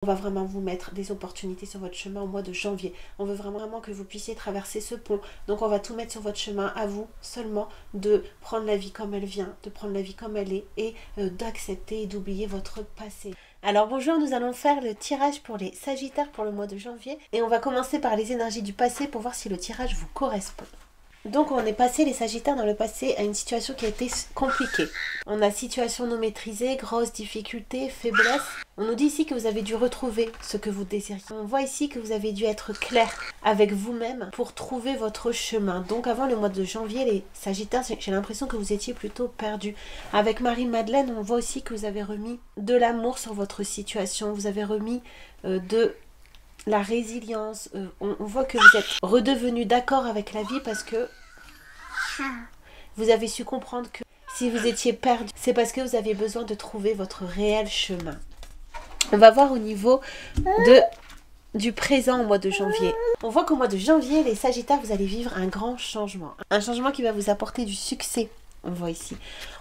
On va vraiment vous mettre des opportunités sur votre chemin au mois de janvier. On veut vraiment que vous puissiez traverser ce pont. Donc on va tout mettre sur votre chemin, à vous seulement de prendre la vie comme elle vient, de prendre la vie comme elle est et d'accepter et d'oublier votre passé. Alors bonjour, nous allons faire le tirage pour les Sagittaires pour le mois de janvier. Et on va commencer par les énergies du passé pour voir si le tirage vous correspond. Donc on est passé les Sagittaires dans le passé à une situation qui a été compliquée. On a situation non maîtrisée, grosse difficulté, faiblesse. On nous dit ici que vous avez dû retrouver ce que vous désiriez. On voit ici que vous avez dû être clair avec vous-même pour trouver votre chemin. Donc avant le mois de janvier, les Sagittaires, j'ai l'impression que vous étiez plutôt perdus. Avec Marie-Madeleine, on voit aussi que vous avez remis de l'amour sur votre situation. Vous avez remis de la résilience, on voit que vous êtes redevenu d'accord avec la vie parce que vous avez su comprendre que si vous étiez perdu, c'est parce que vous avez besoin de trouver votre réel chemin. On va voir au niveau du présent au mois de janvier. On voit qu'au mois de janvier, les Sagittaires, vous allez vivre un grand changement. Un changement qui va vous apporter du succès. On voit ici.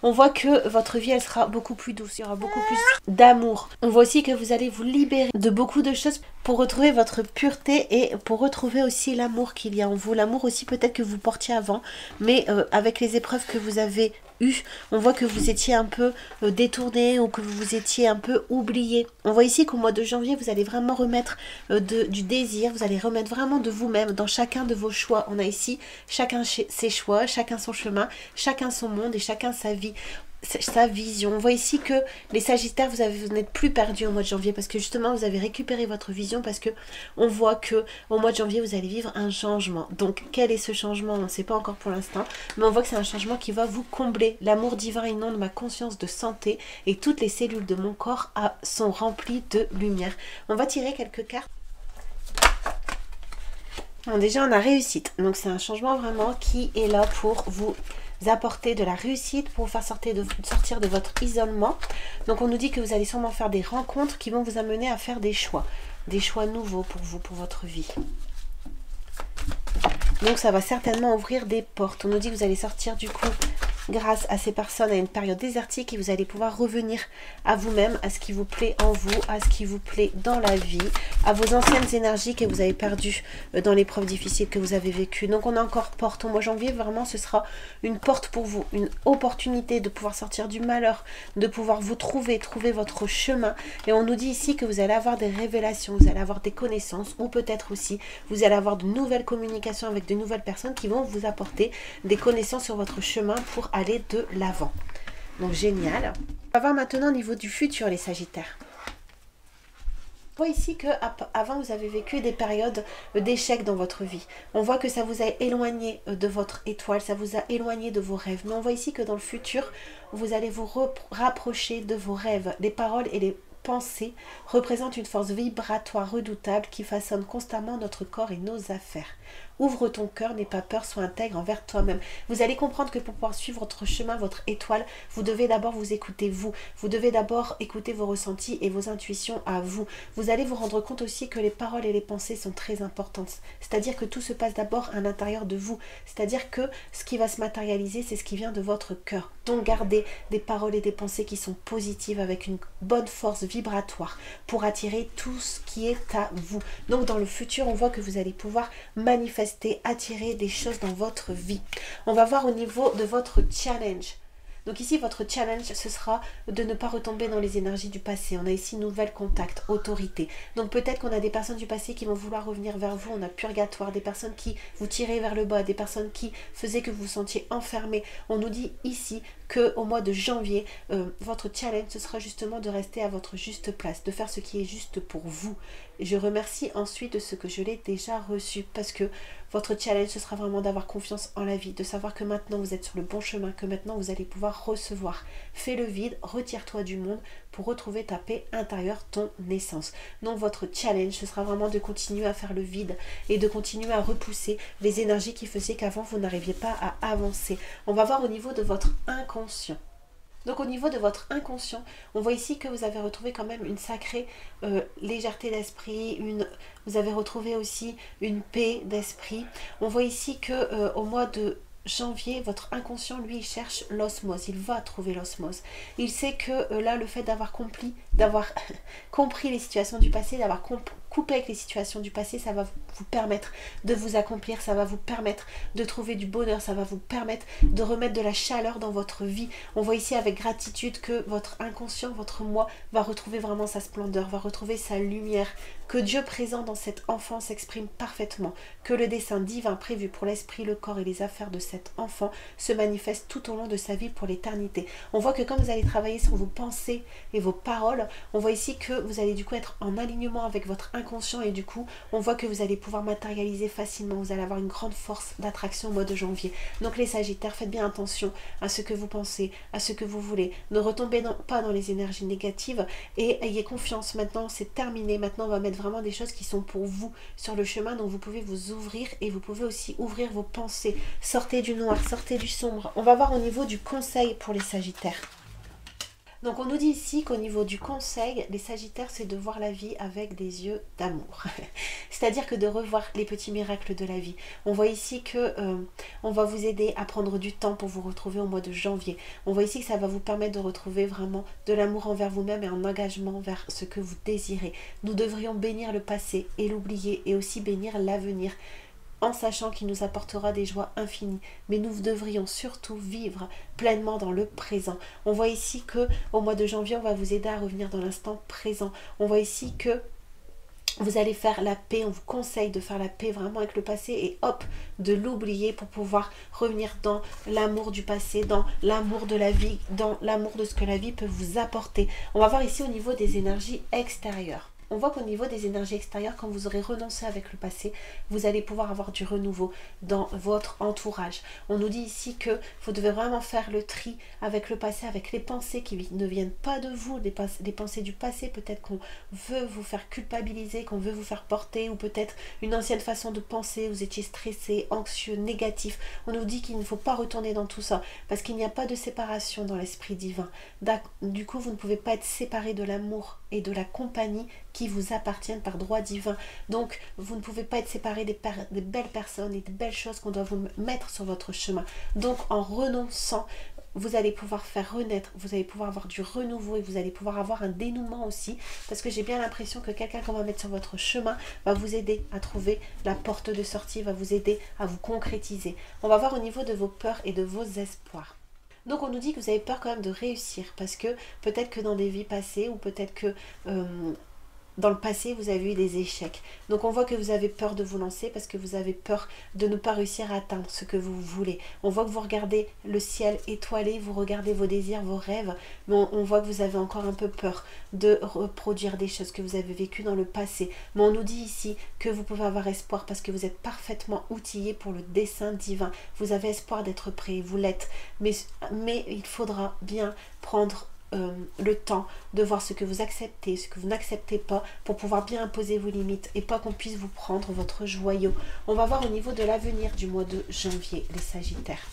On voit que votre vie, elle sera beaucoup plus douce. Il y aura beaucoup plus d'amour. On voit aussi que vous allez vous libérer de beaucoup de choses pour retrouver votre pureté et pour retrouver aussi l'amour qu'il y a en vous. L'amour aussi peut-être que vous portiez avant. Mais avec les épreuves que vous avez eues, on voit que vous étiez un peu détourné ou que vous étiez un peu oublié. On voit ici qu'au mois de janvier, vous allez vraiment remettre du désir. Vous allez remettre vraiment de vous-même dans chacun de vos choix. On a ici chacun ses choix, chacun son chemin, chacun son monde et chacun sa vie, sa vision. On voit ici que les Sagittaires, vous n'êtes plus perdus au mois de janvier parce que justement vous avez récupéré votre vision, parce que on voit que au mois de janvier vous allez vivre un changement. Donc quel est ce changement? On ne sait pas encore pour l'instant, mais on voit que c'est un changement qui va vous combler. L'amour divin inonde ma conscience de santé et toutes les cellules de mon corps sont remplies de lumière. On va tirer quelques cartes. Bon, déjà on a réussite, donc c'est un changement vraiment qui est là pour vous apporter de la réussite, pour vous faire sortir de votre isolement. Donc on nous dit que vous allez sûrement faire des rencontres qui vont vous amener à faire des choix nouveaux pour vous, pour votre vie. Donc ça va certainement ouvrir des portes. On nous dit que vous allez sortir du coup grâce à ces personnes à une période désertique et vous allez pouvoir revenir à vous-même, à ce qui vous plaît en vous, à ce qui vous plaît dans la vie, à vos anciennes énergies que vous avez perdues dans l'épreuve difficile que vous avez vécue. Donc on a encore porte. Au mois de janvier, vraiment, ce sera une porte pour vous, une opportunité de pouvoir sortir du malheur, de pouvoir vous trouver votre chemin. Et on nous dit ici que vous allez avoir des révélations, vous allez avoir des connaissances ou peut-être aussi vous allez avoir de nouvelles communications avec de nouvelles personnes qui vont vous apporter des connaissances sur votre chemin pour aller de l'avant. Donc génial. On va voir maintenant au niveau du futur les Sagittaires. On voit ici que avant vous avez vécu des périodes d'échecs dans votre vie. On voit que ça vous a éloigné de votre étoile, ça vous a éloigné de vos rêves. Mais on voit ici que dans le futur, vous allez vous rapprocher de vos rêves. Les paroles et les pensées représentent une force vibratoire redoutable qui façonne constamment notre corps et nos affaires. Ouvre ton cœur, n'aie pas peur, sois intègre envers toi-même. Vous allez comprendre que pour pouvoir suivre votre chemin, votre étoile, vous devez d'abord vous écouter vous. Vous devez d'abord écouter vos ressentis et vos intuitions à vous. Vous allez vous rendre compte aussi que les paroles et les pensées sont très importantes. C'est-à-dire que tout se passe d'abord à l'intérieur de vous. C'est-à-dire que ce qui va se matérialiser, c'est ce qui vient de votre cœur. Donc gardez des paroles et des pensées qui sont positives avec une bonne force vibratoire pour attirer tout ce qui est à vous. Donc dans le futur, on voit que vous allez pouvoir manifester, attirer des choses dans votre vie. On va voir au niveau de votre challenge. Donc ici, votre challenge, ce sera de ne pas retomber dans les énergies du passé. On a ici nouvel contact, autorité. Donc peut-être qu'on a des personnes du passé qui vont vouloir revenir vers vous. On a purgatoire, des personnes qui vous tiraient vers le bas, des personnes qui faisaient que vous vous sentiez enfermé. On nous dit ici qu'au mois de janvier, votre challenge, ce sera justement de rester à votre juste place, de faire ce qui est juste pour vous. Je remercie ensuite de ce que je l'ai déjà reçu parce que votre challenge, ce sera vraiment d'avoir confiance en la vie, de savoir que maintenant vous êtes sur le bon chemin, que maintenant vous allez pouvoir recevoir. Fais le vide, retire-toi du monde pour retrouver ta paix intérieure, ton essence. Donc votre challenge, ce sera vraiment de continuer à faire le vide et de continuer à repousser les énergies qui faisaient qu'avant vous n'arriviez pas à avancer. On va voir au niveau de votre inconscient. Donc au niveau de votre inconscient, on voit ici que vous avez retrouvé quand même une sacrée légèreté d'esprit, vous avez retrouvé aussi une paix d'esprit. On voit ici que au mois de janvier, votre inconscient, lui, il cherche l'osmose, il va trouver l'osmose. Il sait que là, le fait d'avoir accompli d'avoir compris les situations du passé, d'avoir coupé avec les situations du passé. Ça va vous permettre de vous accomplir, ça va vous permettre de trouver du bonheur, ça va vous permettre de remettre de la chaleur dans votre vie. On voit ici avec gratitude que votre inconscient, votre moi va retrouver vraiment sa splendeur, va retrouver sa lumière, que Dieu présent dans cet enfant s'exprime parfaitement, que le dessein divin prévu pour l'esprit, le corps et les affaires de cet enfant se manifeste tout au long de sa vie pour l'éternité. On voit que quand vous allez travailler sur vos pensées et vos paroles, on voit ici que vous allez du coup être en alignement avec votre inconscient et du coup on voit que vous allez pouvoir matérialiser facilement, vous allez avoir une grande force d'attraction au mois de janvier. Donc les Sagittaires, faites bien attention à ce que vous pensez, à ce que vous voulez, ne retombez pas dans les énergies négatives et ayez confiance. Maintenant c'est terminé, maintenant on va mettre vraiment des choses qui sont pour vous sur le chemin, donc vous pouvez vous ouvrir et vous pouvez aussi ouvrir vos pensées. Sortez du noir, sortez du sombre. On va voir au niveau du conseil pour les Sagittaires. Donc on nous dit ici qu'au niveau du conseil, les Sagittaires, c'est de voir la vie avec des yeux d'amour. C'est-à-dire que de revoir les petits miracles de la vie. On voit ici que on va vous aider à prendre du temps pour vous retrouver au mois de janvier. On voit ici que ça va vous permettre de retrouver vraiment de l'amour envers vous-même et un engagement vers ce que vous désirez. Nous devrions bénir le passé et l'oublier et aussi bénir l'avenir, en sachant qu'il nous apportera des joies infinies. Mais nous devrions surtout vivre pleinement dans le présent. On voit ici que au mois de janvier, on va vous aider à revenir dans l'instant présent. On voit ici que vous allez faire la paix, on vous conseille de faire la paix vraiment avec le passé et hop, de l'oublier pour pouvoir revenir dans l'amour du passé, dans l'amour de la vie, dans l'amour de ce que la vie peut vous apporter. On va voir ici au niveau des énergies extérieures. On voit qu'au niveau des énergies extérieures, quand vous aurez renoncé avec le passé, vous allez pouvoir avoir du renouveau dans votre entourage. On nous dit ici que vous devez vraiment faire le tri avec le passé, avec les pensées qui ne viennent pas de vous, des pensées du passé, peut-être qu'on veut vous faire culpabiliser, qu'on veut vous faire porter, ou peut-être une ancienne façon de penser, vous étiez stressé, anxieux, négatif. On nous dit qu'il ne faut pas retourner dans tout ça, parce qu'il n'y a pas de séparation dans l'esprit divin. Du coup, vous ne pouvez pas être séparé de l'amour et de la compagnie qui vous appartiennent par droit divin. Donc, vous ne pouvez pas être séparé des belles personnes et des belles choses qu'on doit vous mettre sur votre chemin. Donc, en renonçant, vous allez pouvoir faire renaître, vous allez pouvoir avoir du renouveau et vous allez pouvoir avoir un dénouement aussi, parce que j'ai bien l'impression que quelqu'un qu'on va mettre sur votre chemin va vous aider à trouver la porte de sortie, va vous aider à vous concrétiser. On va voir au niveau de vos peurs et de vos espoirs. Donc on nous dit que vous avez peur quand même de réussir, parce que peut-être que dans des vies passées, ou peut-être que dans le passé, vous avez eu des échecs. Donc on voit que vous avez peur de vous lancer parce que vous avez peur de ne pas réussir à atteindre ce que vous voulez. On voit que vous regardez le ciel étoilé, vous regardez vos désirs, vos rêves, mais on voit que vous avez encore un peu peur de reproduire des choses que vous avez vécues dans le passé. Mais on nous dit ici que vous pouvez avoir espoir parce que vous êtes parfaitement outillé pour le dessein divin. Vous avez espoir d'être prêt, vous l'êtes. Mais il faudra bien prendre le temps de voir ce que vous acceptez, ce que vous n'acceptez pas, pour pouvoir bien imposer vos limites et pas qu'on puisse vous prendre votre joyau. On va voir au niveau de l'avenir du mois de janvier, les Sagittaires.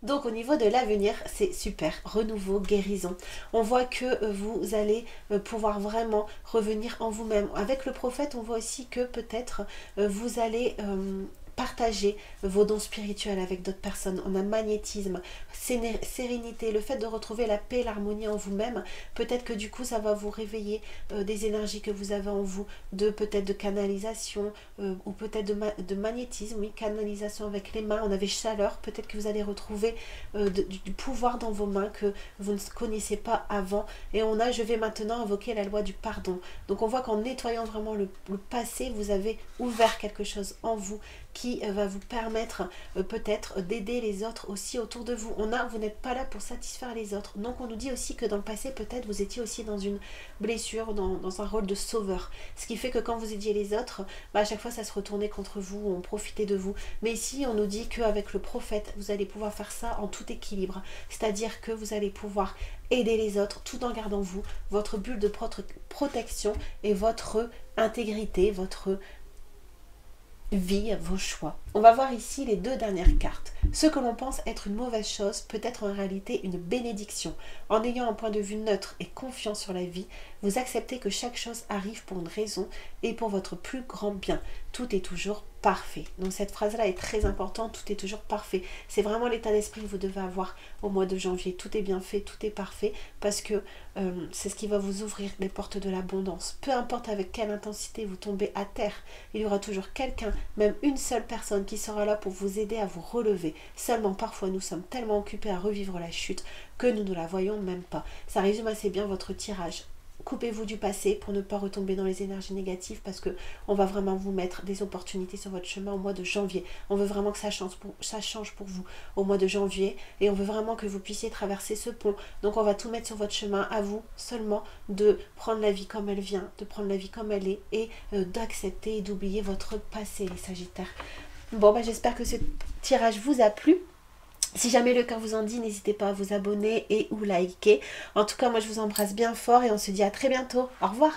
Donc au niveau de l'avenir, c'est super, renouveau, guérison. On voit que vous allez pouvoir vraiment revenir en vous-même. Avec le prophète, on voit aussi que peut-être vous allez partager vos dons spirituels avec d'autres personnes. On a magnétisme, sérénité, le fait de retrouver la paix, l'harmonie en vous-même. Peut-être que du coup ça va vous réveiller des énergies que vous avez en vous, peut-être de canalisation ou peut-être de magnétisme, oui, canalisation avec les mains. On avait chaleur, peut-être que vous allez retrouver du pouvoir dans vos mains que vous ne connaissiez pas avant. Et on a, je vais maintenant invoquer la loi du pardon. Donc on voit qu'en nettoyant vraiment le passé, vous avez ouvert quelque chose en vous qui va vous permettre peut-être d'aider les autres aussi autour de vous. Vous n'êtes pas là pour satisfaire les autres. Donc on nous dit aussi que dans le passé, peut-être vous étiez aussi dans une blessure, dans un rôle de sauveur. Ce qui fait que quand vous aidiez les autres, à chaque fois ça se retournait contre vous, on profitait de vous. Mais ici on nous dit qu'avec le prophète, vous allez pouvoir faire ça en tout équilibre. C'est-à-dire que vous allez pouvoir aider les autres tout en gardant vous, votre bulle de protection et votre intégrité, votre vie, vos choix. On va voir ici les deux dernières cartes. Ce que l'on pense être une mauvaise chose peut être en réalité une bénédiction. En ayant un point de vue neutre et confiant sur la vie, vous acceptez que chaque chose arrive pour une raison et pour votre plus grand bien. Tout est toujours parfait. Donc cette phrase-là est très importante, tout est toujours parfait. C'est vraiment l'état d'esprit que vous devez avoir au mois de janvier. Tout est bien fait, tout est parfait, parce que c'est ce qui va vous ouvrir les portes de l'abondance. Peu importe avec quelle intensité vous tombez à terre, il y aura toujours quelqu'un, même une seule personne qui sera là pour vous aider à vous relever. Seulement parfois nous sommes tellement occupés à revivre la chute que nous ne la voyons même pas. Ça résume assez bien votre tirage. Coupez-vous du passé pour ne pas retomber dans les énergies négatives, parce que on va vraiment vous mettre des opportunités sur votre chemin au mois de janvier. On veut vraiment que ça change pour vous au mois de janvier, et on veut vraiment que vous puissiez traverser ce pont. Donc on va tout mettre sur votre chemin, à vous seulement de prendre la vie comme elle vient, de prendre la vie comme elle est, et d'accepter et d'oublier votre passé, les Sagittaires. Bon, j'espère que ce tirage vous a plu. Si jamais le cœur vous en dit, n'hésitez pas à vous abonner et ou liker. En tout cas, moi je vous embrasse bien fort et on se dit à très bientôt. Au revoir.